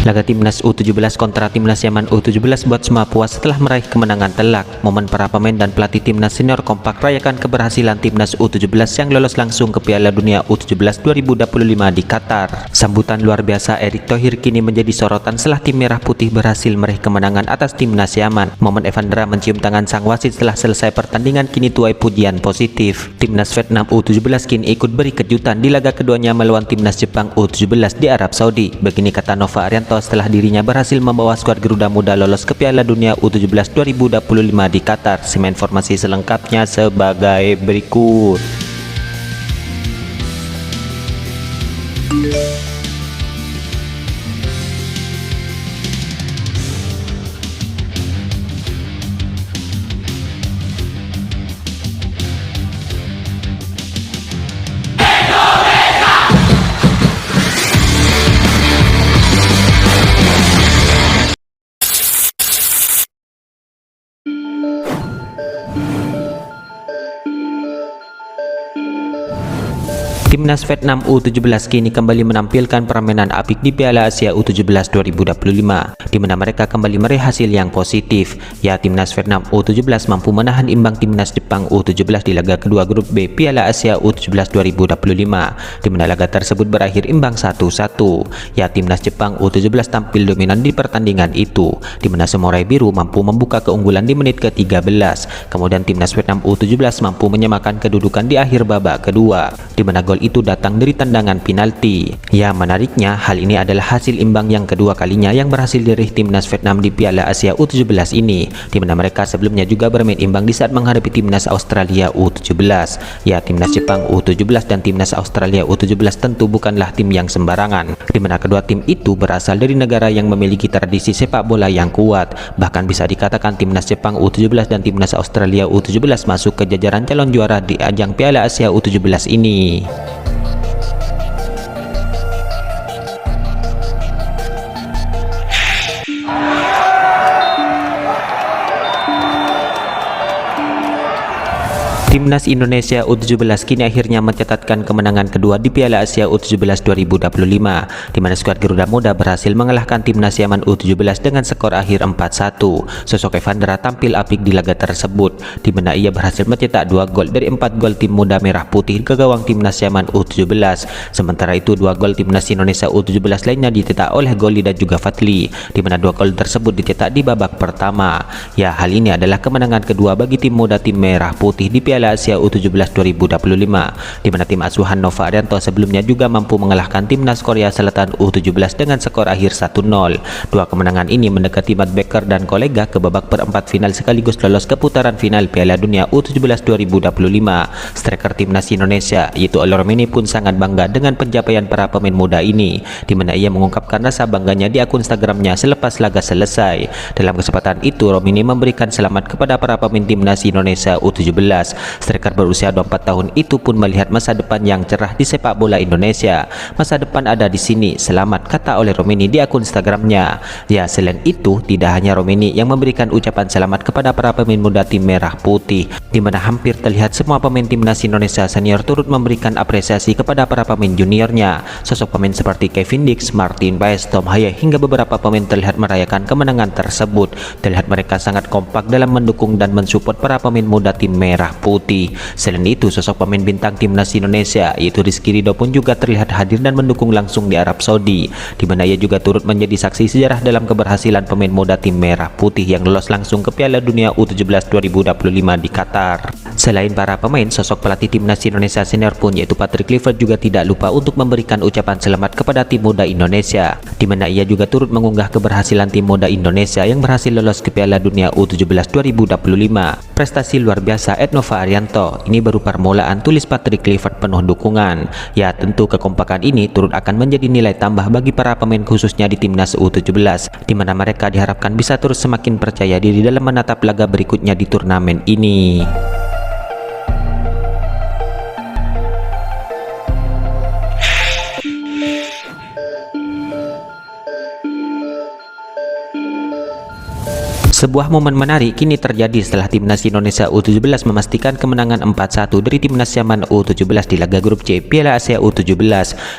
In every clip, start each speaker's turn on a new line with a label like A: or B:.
A: Laga Timnas U17 kontra Timnas Yaman U17 buat semua puas setelah meraih kemenangan telak. Momen para pemain dan pelatih Timnas senior kompak rayakan keberhasilan Timnas U17 yang lolos langsung ke Piala Dunia U17 2025 di Qatar. Sambutan luar biasa Erick Thohir kini menjadi sorotan setelah tim merah putih berhasil meraih kemenangan atas Timnas Yaman. Momen Evandra mencium tangan sang wasit setelah selesai pertandingan kini tuai pujian positif. Timnas Vietnam U17 kini ikut beri kejutan di laga keduanya melawan Timnas Jepang U17 di Arab Saudi. Begini kata Nova Arianto setelah dirinya berhasil membawa skuad Garuda Muda lolos ke Piala Dunia U17 2025 di Qatar. Simak informasi selengkapnya sebagai berikut. Timnas Vietnam U17 kini kembali menampilkan permainan apik di Piala Asia U17 2025, di mana mereka kembali meraih hasil yang positif. Ya, Timnas Vietnam U17 mampu menahan imbang Timnas Jepang U17 di laga kedua grup B Piala Asia U17 2025, di mana laga tersebut berakhir imbang 1-1. Ya, Timnas Jepang U17 tampil dominan di pertandingan itu, di mana Samurai Biru mampu membuka keunggulan di menit ke-13. Kemudian Timnas Vietnam U17 mampu menyamakan kedudukan di akhir babak kedua, di mana gol itu datang dari tendangan penalti. Ya, menariknya hal ini adalah hasil imbang yang kedua kalinya yang berhasil diraih Timnas Vietnam di Piala Asia U17 ini, di mana mereka sebelumnya juga bermain imbang di saat menghadapi Timnas Australia U17. Ya, Timnas Jepang U17 dan Timnas Australia U17 tentu bukanlah tim yang sembarangan, di mana kedua tim itu berasal dari negara yang memiliki tradisi sepak bola yang kuat. Bahkan bisa dikatakan Timnas Jepang U17 dan Timnas Australia U17 masuk ke jajaran calon juara di ajang Piala Asia U17 ini. Timnas Indonesia U17 kini akhirnya mencatatkan kemenangan kedua di Piala Asia U17 2025, di mana skuad Garuda Muda berhasil mengalahkan Timnas Yaman U17 dengan skor akhir 4-1. Sosok Evandra tampil apik di laga tersebut, di mana ia berhasil mencetak 2 gol dari 4 gol tim muda merah putih ke gawang Timnas Yaman U17. Sementara itu 2 gol Timnas Indonesia U17 lainnya dicetak oleh Goli dan juga Fadli, di mana 2 gol tersebut dicetak di babak pertama. Ya, hal ini adalah kemenangan kedua bagi tim muda tim merah putih di Piala Asia U17 2025, di mana tim asuhan Nova Arianto sebelumnya juga mampu mengalahkan Timnas Korea Selatan U17 dengan skor akhir 1-0. Dua kemenangan ini mendekati Matt Becker dan kolega ke babak perempat final sekaligus lolos ke putaran final Piala Dunia U17 2025. Striker Timnas Indonesia yaitu Olo Romeni pun sangat bangga dengan pencapaian para pemain muda ini, di mana ia mengungkapkan rasa bangganya di akun Instagramnya selepas laga selesai. Dalam kesempatan itu Romeni memberikan selamat kepada para pemain Timnas Indonesia U17. Striker berusia 24 tahun itu pun melihat masa depan yang cerah di sepak bola Indonesia. Masa depan ada di sini, selamat, kata oleh Romeni di akun Instagramnya. Ya, selain itu tidak hanya Romeni yang memberikan ucapan selamat kepada para pemain muda tim merah putih, di mana hampir terlihat semua pemain Timnas Indonesia senior turut memberikan apresiasi kepada para pemain juniornya. Sosok pemain seperti Kevin Dix, Martin Paes, Tom Haye hingga beberapa pemain terlihat merayakan kemenangan tersebut. Terlihat mereka sangat kompak dalam mendukung dan mensupport para pemain muda tim merah putih. Selain itu, sosok pemain bintang Timnas Indonesia yaitu Rizky Ridho pun juga terlihat hadir dan mendukung langsung di Arab Saudi, di mana ia juga turut menjadi saksi sejarah dalam keberhasilan pemain muda tim merah putih yang lolos langsung ke Piala Dunia U17 2025 di Qatar. Selain para pemain, sosok pelatih Timnas Indonesia senior pun yaitu Patrick Kluivert juga tidak lupa untuk memberikan ucapan selamat kepada tim muda Indonesia, di mana ia juga turut mengunggah keberhasilan tim muda Indonesia yang berhasil lolos ke Piala Dunia U17 2025. Prestasi luar biasa Nova Arianto, ini baru permulaan, tulis Patrick Kluivert penuh dukungan. Ya, tentu kekompakan ini turut akan menjadi nilai tambah bagi para pemain khususnya di Timnas U17, di mana mereka diharapkan bisa terus semakin percaya diri dalam menatap laga berikutnya di turnamen ini. Sebuah momen menarik kini terjadi setelah timnas Indonesia U17 memastikan kemenangan 4-1 dari timnas Yaman U17 di laga grup C Piala Asia U17,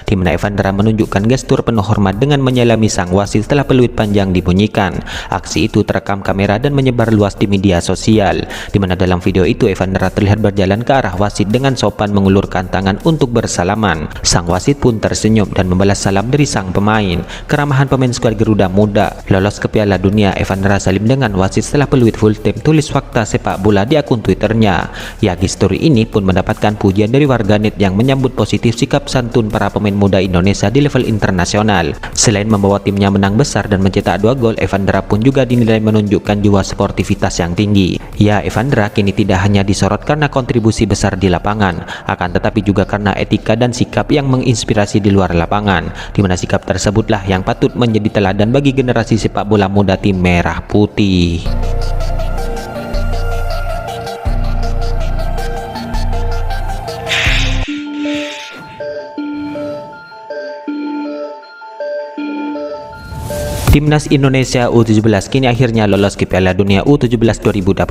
A: di mana Evandra menunjukkan gestur penuh hormat dengan menyalami sang wasit setelah peluit panjang dibunyikan. Aksi itu terekam kamera dan menyebar luas di media sosial, di mana dalam video itu Evandra terlihat berjalan ke arah wasit dengan sopan mengulurkan tangan untuk bersalaman. Sang wasit pun tersenyum dan membalas salam dari sang pemain. Keramahan pemain skuad Garuda Muda lolos ke Piala Dunia, Evandra salim dengan wasit setelah peluit full time, tulis fakta sepak bola di akun Twitternya. Ya, histori ini pun mendapatkan pujian dari warganet yang menyambut positif sikap santun para pemain muda Indonesia di level internasional. Selain membawa timnya menang besar dan mencetak 2 gol, Evandra pun juga dinilai menunjukkan jiwa sportivitas yang tinggi. Ya, Evandra kini tidak hanya disorot karena kontribusi besar di lapangan, akan tetapi juga karena etika dan sikap yang menginspirasi di luar lapangan, di mana sikap tersebutlah yang patut menjadi teladan bagi generasi sepak bola muda tim merah putih. Timnas Indonesia U17 kini akhirnya lolos ke Piala Dunia U17 2025,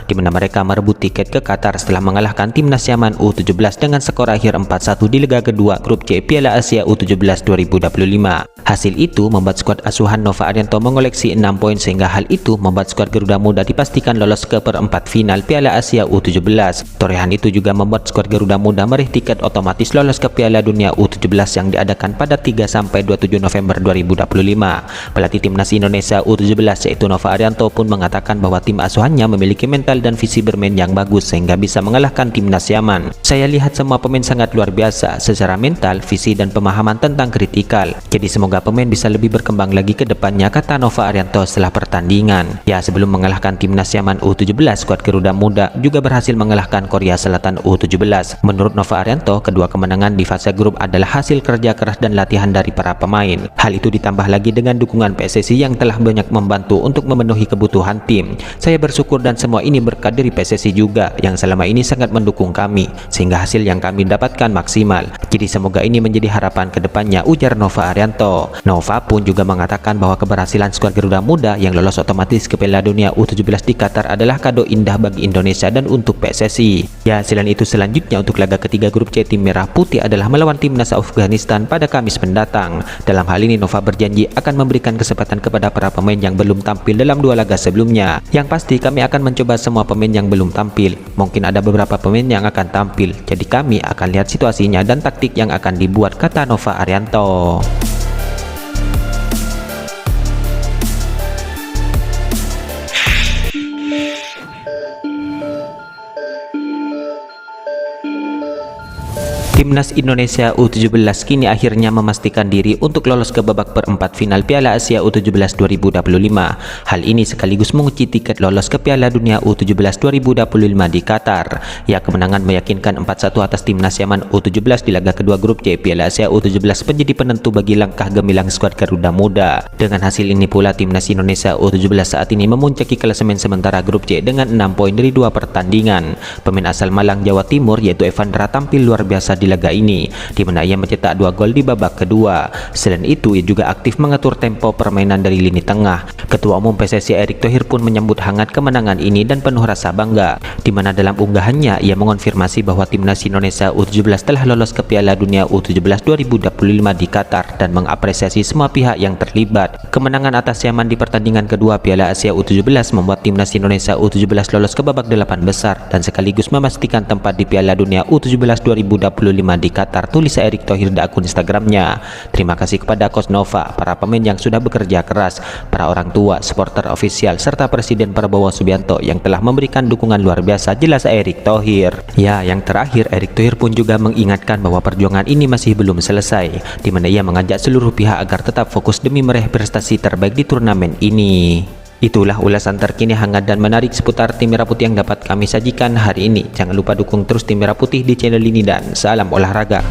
A: di mana mereka merebut tiket ke Qatar setelah mengalahkan timnas Yaman U17 dengan skor akhir 4-1 di laga kedua grup C Piala Asia U17 2025. Hasil itu membuat skuad asuhan Nova Arianto mengoleksi 6 poin, sehingga hal itu membuat skuad Garuda Muda dipastikan lolos ke perempat final Piala Asia U17. Torehan itu juga membuat skuad Garuda Muda meraih tiket otomatis lolos ke Piala Dunia U17 yang diadakan pada 3-27 November 2025. Pelatih timnas Indonesia U17 yaitu Nova Arianto pun mengatakan bahwa tim asuhannya memiliki mental dan visi bermain yang bagus sehingga bisa mengalahkan timnas Yaman. Saya lihat semua pemain sangat luar biasa secara mental, visi dan pemahaman tentang kritikal. Jadi semoga pemain bisa lebih berkembang lagi ke depannya, kata Nova Arianto setelah pertandingan. Ya, sebelum mengalahkan timnas Yaman U17, skuad Garuda Muda juga berhasil mengalahkan Korea Selatan U17. Menurut Nova Arianto, kedua kemenangan di fase grup adalah hasil kerja keras dan latihan dari para pemain. Hal itu ditambah lagi dengan dukungan PSSI yang telah banyak membantu untuk memenuhi kebutuhan tim. Saya bersyukur dan semua ini berkat dari PSSI juga yang selama ini sangat mendukung kami, sehingga hasil yang kami dapatkan maksimal. Jadi semoga ini menjadi harapan ke depannya, ujar Nova Arianto. Nova pun juga mengatakan bahwa keberhasilan skuad Garuda Muda yang lolos otomatis ke Piala Dunia U17 di Qatar adalah kado indah bagi Indonesia dan untuk PSSI. Ya, selain itu selanjutnya untuk laga ketiga grup C tim Merah Putih adalah melawan timnas Afghanistan pada Kamis mendatang. Dalam hal ini Nova berjanji akan memberikan kesempatan kepada para pemain yang belum tampil dalam 2 laga sebelumnya. Yang pasti kami akan mencoba semua pemain yang belum tampil. Mungkin ada beberapa pemain yang akan tampil, jadi kami akan lihat situasinya dan taktik yang akan dibuat, kata Nova Arianto. Timnas Indonesia U17 kini akhirnya memastikan diri untuk lolos ke babak perempat final Piala Asia U17 2025. Hal ini sekaligus mengunci tiket lolos ke Piala Dunia U17 2025 di Qatar. Ya, kemenangan meyakinkan 4-1 atas timnas Yaman U17 di laga kedua grup C Piala Asia U17 menjadi penentu bagi langkah gemilang skuad Garuda Muda. Dengan hasil ini pula timnas Indonesia U17 saat ini memuncaki klasemen sementara grup C dengan 6 poin dari 2 pertandingan. Pemain asal Malang, Jawa Timur yaitu Evandra tampil luar biasa di laga ini, di mana ia mencetak 2 gol di babak kedua. Selain itu, ia juga aktif mengatur tempo permainan dari lini tengah. Ketua Umum PSSI Erick Thohir pun menyambut hangat kemenangan ini dan penuh rasa bangga, di mana dalam unggahannya ia mengonfirmasi bahwa timnas Indonesia U17 telah lolos ke Piala Dunia U17 2025 di Qatar dan mengapresiasi semua pihak yang terlibat. Kemenangan atas Yaman di pertandingan kedua Piala Asia U17 membuat timnas Indonesia U17 lolos ke babak 8 besar dan sekaligus memastikan tempat di Piala Dunia U17 2025 di Qatar, tulis Erick Thohir di akun Instagramnya. Terima kasih kepada Coach Nova, para pemain yang sudah bekerja keras, para orang tua, supporter ofisial, serta Presiden Prabowo Subianto yang telah memberikan dukungan luar biasa, jelas Erick Thohir. Ya, yang terakhir Erick Thohir pun juga mengingatkan bahwa perjuangan ini masih belum selesai, di mana ia mengajak seluruh pihak agar tetap fokus demi meraih prestasi terbaik di turnamen ini. Itulah ulasan terkini hangat dan menarik seputar tim Merah Putih yang dapat kami sajikan hari ini. Jangan lupa dukung terus tim Merah Putih di channel ini dan salam olahraga.